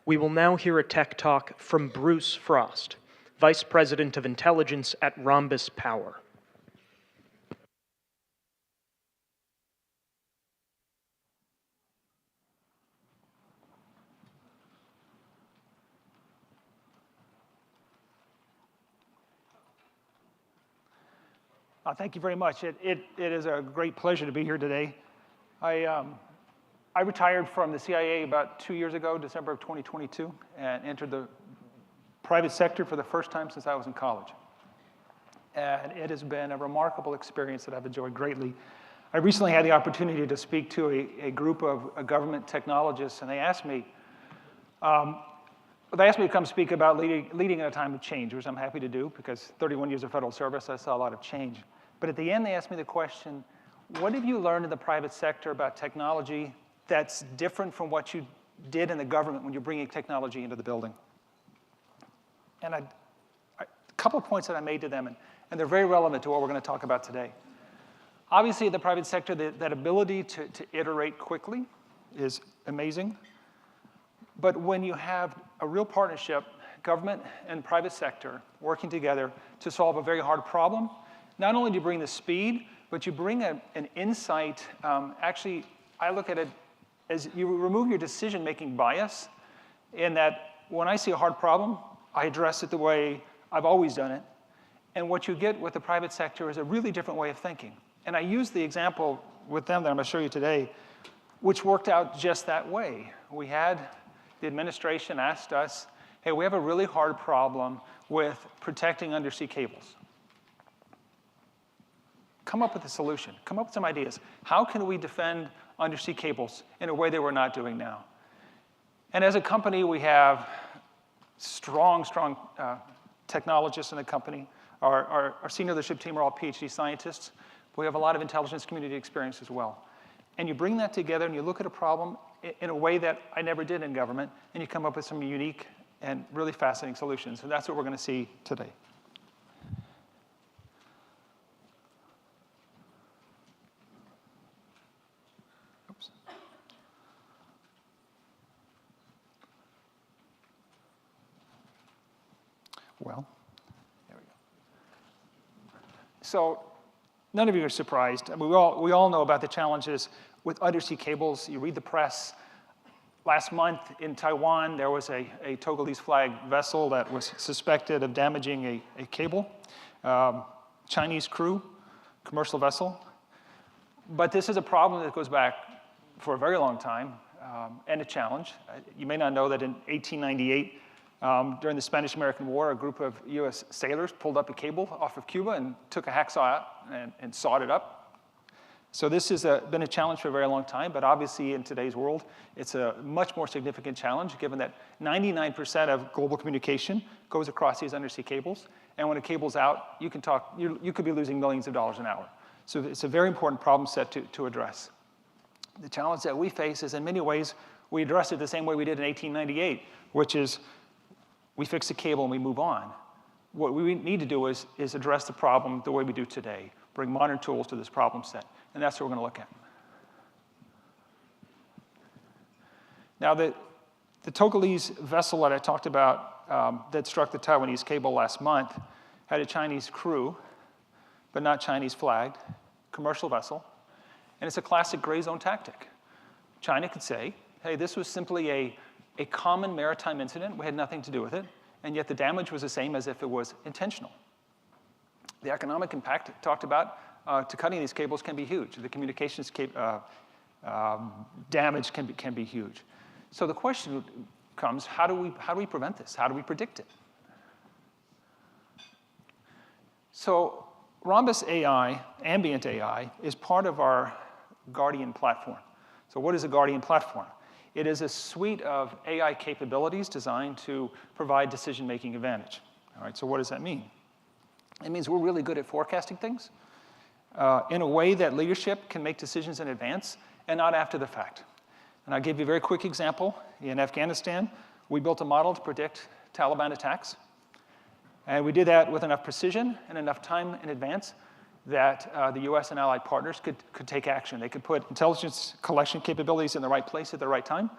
We will now hear a tech talk from Bruce Frost, Vice President of Intelligence at Rhombus Power. Thank you very much. It is a great pleasure to be here today. I retired from the CIA about 2 years ago, December of 2022, and entered the private sector for the first time since I was in college. And it has been a remarkable experience that I've enjoyed greatly. I recently had the opportunity to speak to a group of government technologists, and they asked me to come speak about leading at a time of change, which I'm happy to do because 31 years of federal service, I saw a lot of change. But at the end, they asked me the question, what have you learned in the private sector about technology that's different from what you did in the government when you're bringing technology into the building? And a couple of points that I made to them, and they're very relevant to what we're going to talk about today. Obviously, in the private sector, that ability to iterate quickly is amazing. But when you have a real partnership, government and private sector working together to solve a very hard problem, not only do you bring the speed, but you bring an insight. Actually, I look at it as you remove your decision-making bias in that when I see a hard problem, I address it the way I've always done it. And what you get with the private sector is a really different way of thinking. And I use the example with them that I'm going to show you today, which worked out just that way. We had the administration asked us, hey, we have a really hard problem with protecting undersea cables. Come up with a solution. Come up with some ideas. How can we defend undersea cables in a way that we're not doing now? And as a company, we have strong technologists in the company. Our senior leadership team are all PhD scientists. But we have a lot of intelligence community experience as well. And you bring that together and you look at a problem in a way that I never did in government, and you come up with some unique and really fascinating solutions. And that's what we're going to see today. Oops. Well, there we go. So none of you are surprised. I mean, we all know about the challenges with undersea cables. You read the press. Last month in Taiwan, there was a Togolese flag vessel that was suspected of damaging a cable. Chinese crew, commercial vessel. But this is a problem that goes back for a very long time and a challenge. You may not know that in 1898, during the Spanish-American War, a group of US sailors pulled up a cable off of Cuba and took a hacksaw out and sawed it up. So this has been a challenge for a very long time, but obviously in today's world, it's a much more significant challenge given that 99% of global communication goes across these undersea cables. And when a cable's out, you could be losing millions of dollars an hour. So it's a very important problem set to address. The challenge that we face is in many ways, we address it the same way we did in 1898, which is we fix the cable and we move on. What we need to do is address the problem the way we do today, bring modern tools to this problem set. And that's what we're going to look at. Now, the Togolese vessel that I talked about that struck the Taiwanese cable last month had a Chinese crew, but not Chinese flagged, commercial vessel. And it's a classic gray zone tactic. China could say, hey, this was simply a common maritime incident. We had nothing to do with it. And yet the damage was the same as if it was intentional. The economic impact talked about to cutting these cables can be huge. The communications damage can be huge. So the question comes, how do we prevent this? How do we predict it? So Rhombus AI, Ambient AI, is part of our Guardian platform. So what is a Guardian platform? It is a suite of AI capabilities designed to provide decision-making advantage. All right, so what does that mean? It means we're really good at forecasting things in a way that leadership can make decisions in advance and not after the fact. And I'll give you a very quick example. In Afghanistan, we built a model to predict Taliban attacks. And we did that with enough precision and enough time in advance that the US and allied partners could take action. They could put intelligence collection capabilities in the right place at the right time.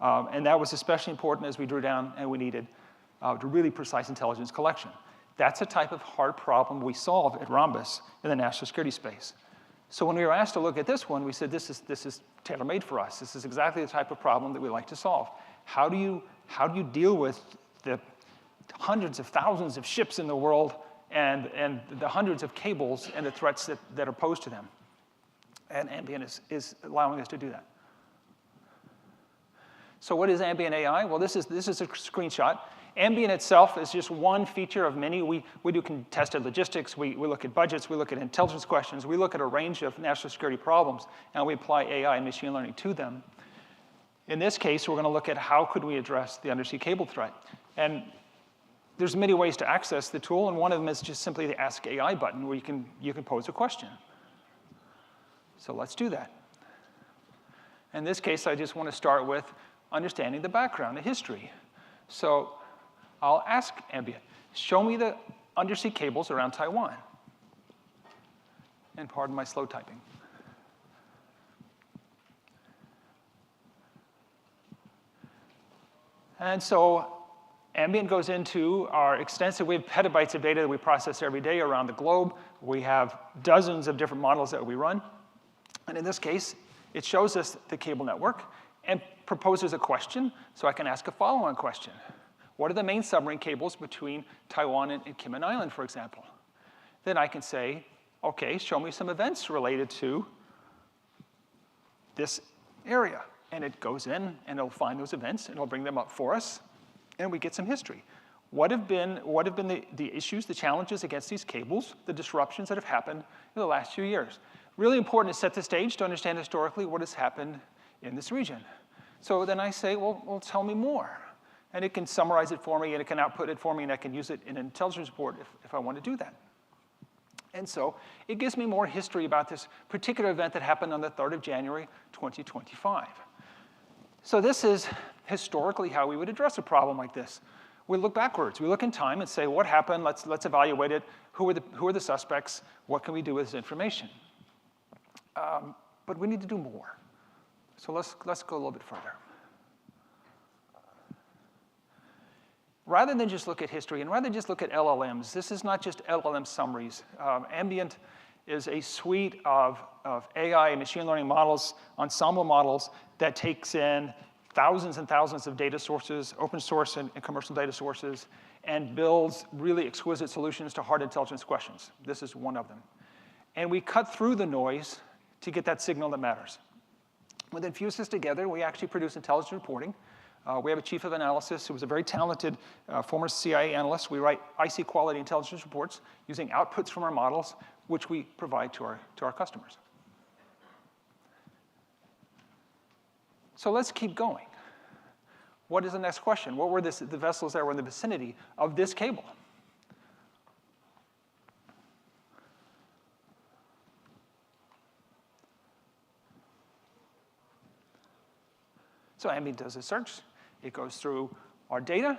And that was especially important as we drew down and we needed to really precise intelligence collection. That's a type of hard problem we solve at Rhombus in the national security space. So when we were asked to look at this one, we said, this is tailor-made for us. This is exactly the type of problem that we like to solve. How do you deal with the hundreds of thousands of ships in the world and the hundreds of cables and the threats that are posed to them? And Ambient is allowing us to do that. So what is Ambient AI? Well, this is a screenshot. Ambient itself is just one feature of many. We do contested logistics. We look at budgets. We look at intelligence questions. We look at a range of national security problems, and we apply AI and machine learning to them. In this case, we're going to look at how could we address the undersea cable threat. And there's many ways to access the tool, and one of them is just simply the Ask AI button, where you can pose a question. So let's do that. In this case, I just want to start with understanding the background, the history. So I'll ask Ambient, show me the undersea cables around Taiwan. And pardon my slow typing. And so Ambient goes into our extensive, we have petabytes of data that we process every day around the globe. We have dozens of different models that we run. And in this case, it shows us the cable network and proposes a question, so I can ask a follow-on question. What are the main submarine cables between Taiwan and Kinmen Island, for example? Then I can say, OK, show me some events related to this area. And it goes in, and it'll find those events, and it'll bring them up for us, and we get some history. What have been the issues, the challenges against these cables, the disruptions that have happened in the last few years? Really important to set the stage to understand historically what has happened in this region. So then I say, well, tell me more. And it can summarize it for me, and it can output it for me, and I can use it in an intelligence report if I want to do that. And so it gives me more history about this particular event that happened on the 3rd of January, 2025. So this is historically how we would address a problem like this. We look backwards. We look in time and say, what happened? Let's evaluate it. Who are the suspects? What can we do with this information? But we need to do more. So let's go a little bit further. Rather than just look at history, and rather than just look at LLMs, this is not just LLM summaries. Ambient is a suite of AI and machine learning models, ensemble models, that takes in thousands and thousands of data sources, open source and commercial data sources, and builds really exquisite solutions to hard intelligence questions. This is one of them. And we cut through the noise to get that signal that matters. We then fuse this together. We actually produce intelligence reporting. We have a chief of analysis who was a very talented former CIA analyst. We write IC quality intelligence reports using outputs from our models, which we provide to our customers. So let's keep going. What is the next question? What were the vessels that were in the vicinity of this cable? So Ambient does a search. It goes through our data,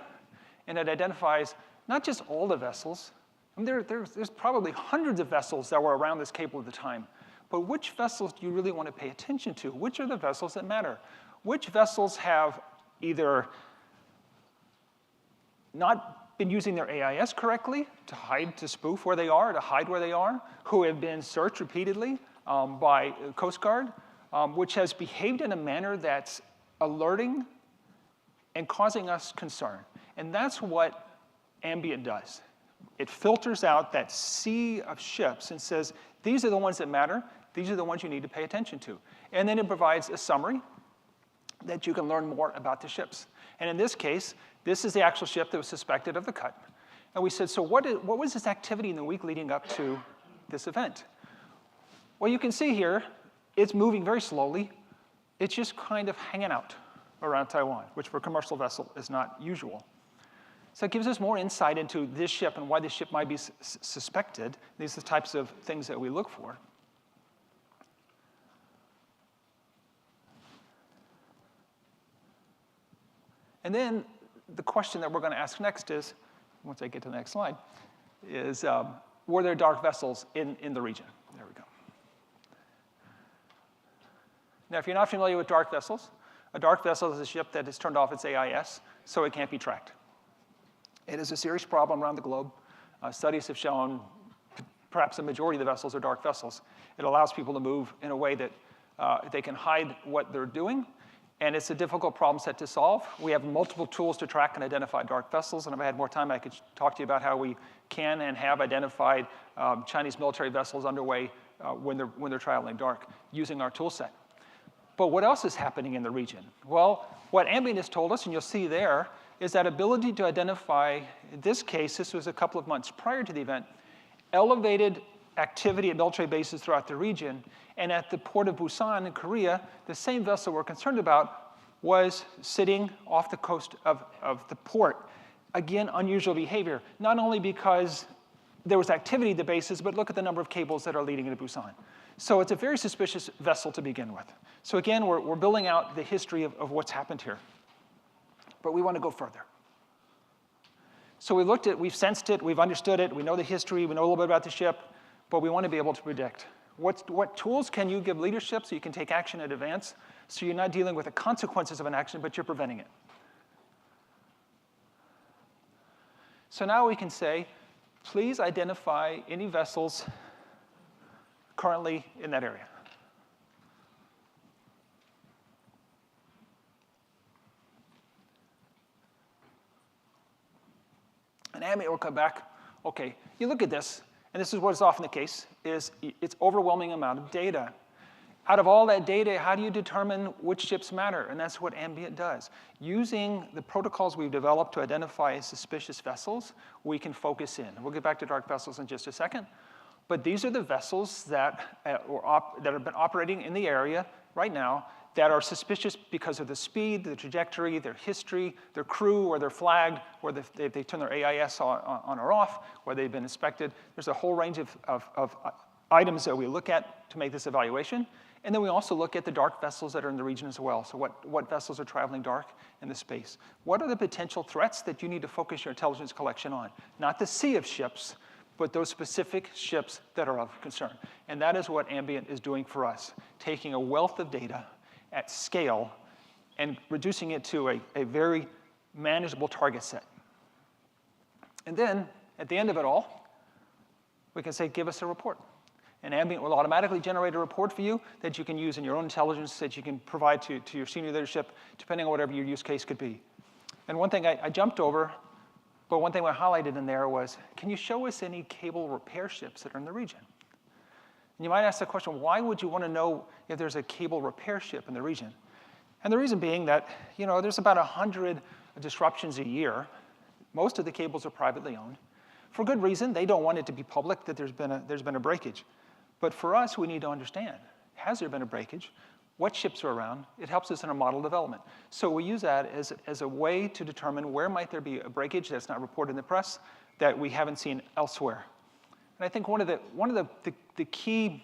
and it identifies not just all the vessels. I mean, there's probably hundreds of vessels that were around this cable at the time. But which vessels do you really want to pay attention to? Which are the vessels that matter? Which vessels have either not been using their AIS correctly to hide, to spoof where they are, to hide where they are, who have been searched repeatedly by Coast Guard, which has behaved in a manner that's alerting and causing us concern. And that's what Ambient does. It filters out that sea of ships and says, these are the ones that matter. These are the ones you need to pay attention to. And then it provides a summary that you can learn more about the ships. And in this case, this is the actual ship that was suspected of the cut. And we said, so what was this activity in the week leading up to this event? Well, you can see here, it's moving very slowly. It's just kind of hanging out around Taiwan, which for a commercial vessel is not usual. So it gives us more insight into this ship and why this ship might be suspected. These are the types of things that we look for. And then the question that we're going to ask next is, once I get to the next slide, is were there dark vessels in the region? There we go. Now, if you're not familiar with dark vessels, A dark vessel is a ship that has turned off its AIS, so it can't be tracked. It is a serious problem around the globe. Studies have shown perhaps a majority of the vessels are dark vessels. It allows people to move in a way that they can hide what they're doing, and it's a difficult problem set to solve. We have multiple tools to track and identify dark vessels, and if I had more time, I could talk to you about how we can and have identified Chinese military vessels underway when they're traveling dark using our tool set. But what else is happening in the region? Well, what Ambient has told us, and you'll see there, is that ability to identify, in this case, this was a couple of months prior to the event, elevated activity at military bases throughout the region. And at the port of Busan in Korea, the same vessel we're concerned about was sitting off the coast of the port. Again, unusual behavior, not only because there was activity at the bases, but look at the number of cables that are leading into Busan. So it's a very suspicious vessel to begin with. So again, we're building out the history of what's happened here. But we want to go further. So we looked at, we've sensed it, we've understood it, we know the history, we know a little bit about the ship, but we want to be able to predict. What tools can you give leadership so you can take action in advance, so you're not dealing with the consequences of an action, but you're preventing it? So now we can say, please identify any vessels currently in that area. And Ambient will come back. OK, you look at this, and this is what is often the case, is it's overwhelming amount of data. Out of all that data, how do you determine which ships matter? And that's what Ambient does. Using the protocols we've developed to identify suspicious vessels, we can focus in. We'll get back to dark vessels in just a second. But these are the vessels that have been operating in the area right now that are suspicious because of the speed, the trajectory, their history, their crew, or they're flagged, or they turn their AIS on or off, or they've been inspected. There's a whole range of items that we look at to make this evaluation. And then we also look at the dark vessels that are in the region as well. So what vessels are traveling dark in the space? What are the potential threats that you need to focus your intelligence collection on? Not the sea of ships, but those specific ships that are of concern. And that is what Ambient is doing for us, taking a wealth of data at scale and reducing it to a very manageable target set. And then, at the end of it all, we can say, give us a report. And Ambient will automatically generate a report for you that you can use in your own intelligence, that you can provide to your senior leadership, depending on whatever your use case could be. And one thing I jumped over, but one thing I highlighted in there was, can you show us any cable repair ships that are in the region? And you might ask the question, why would you want to know if there's a cable repair ship in the region? And the reason being that, there's about 100 disruptions a year. Most of the cables are privately owned. For good reason, they don't want it to be public that there's been a breakage. But for us, we need to understand, has there been a breakage? What ships are around? It helps us in our model development. So we use that as a way to determine where might there be a breakage that's not reported in the press that we haven't seen elsewhere. And I think one of the key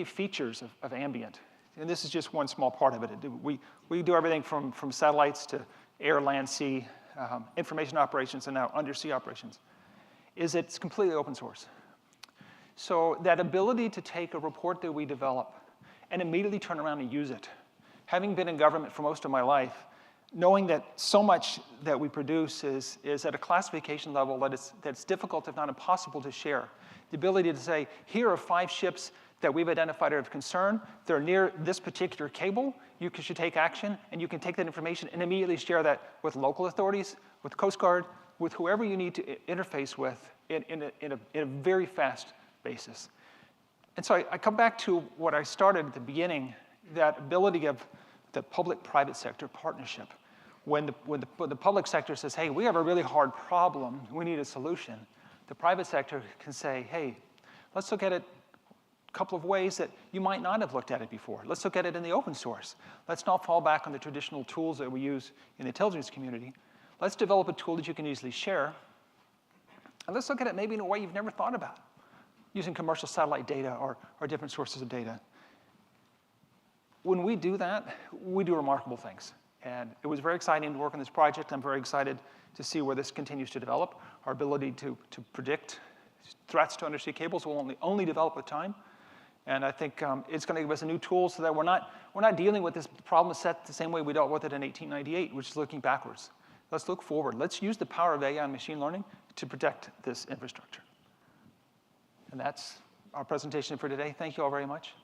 features of Ambient, and this is just one small part of it. We do everything from satellites to air, land, sea, information operations, and now undersea operations, is it's completely open source. So that ability to take a report that we develop and immediately turn around and use it, having been in government for most of my life, knowing that so much that we produce is at a classification level that's difficult, if not impossible, to share. The ability to say, here are 5 ships that we've identified are of concern. They're near this particular cable. You should take action, and you can take that information and immediately share that with local authorities, with Coast Guard, with whoever you need to interface with in a very fast basis. And so I come back to what I started at the beginning, that ability of the public-private sector partnership. When the public sector says, hey, we have a really hard problem, we need a solution, the private sector can say, hey, let's look at it a couple of ways that you might not have looked at it before. Let's look at it in the open source. Let's not fall back on the traditional tools that we use in the intelligence community. Let's develop a tool that you can easily share. And let's look at it maybe in a way you've never thought about, using commercial satellite data or different sources of data. When we do that, we do remarkable things. And it was very exciting to work on this project. I'm very excited to see where this continues to develop. Our ability to predict threats to undersea cables will only develop with time. And I think it's going to give us a new tool so that we're not dealing with this problem set the same way we dealt with it in 1898, which is looking backwards. Let's look forward. Let's use the power of AI and machine learning to protect this infrastructure. And that's our presentation for today. Thank you all very much.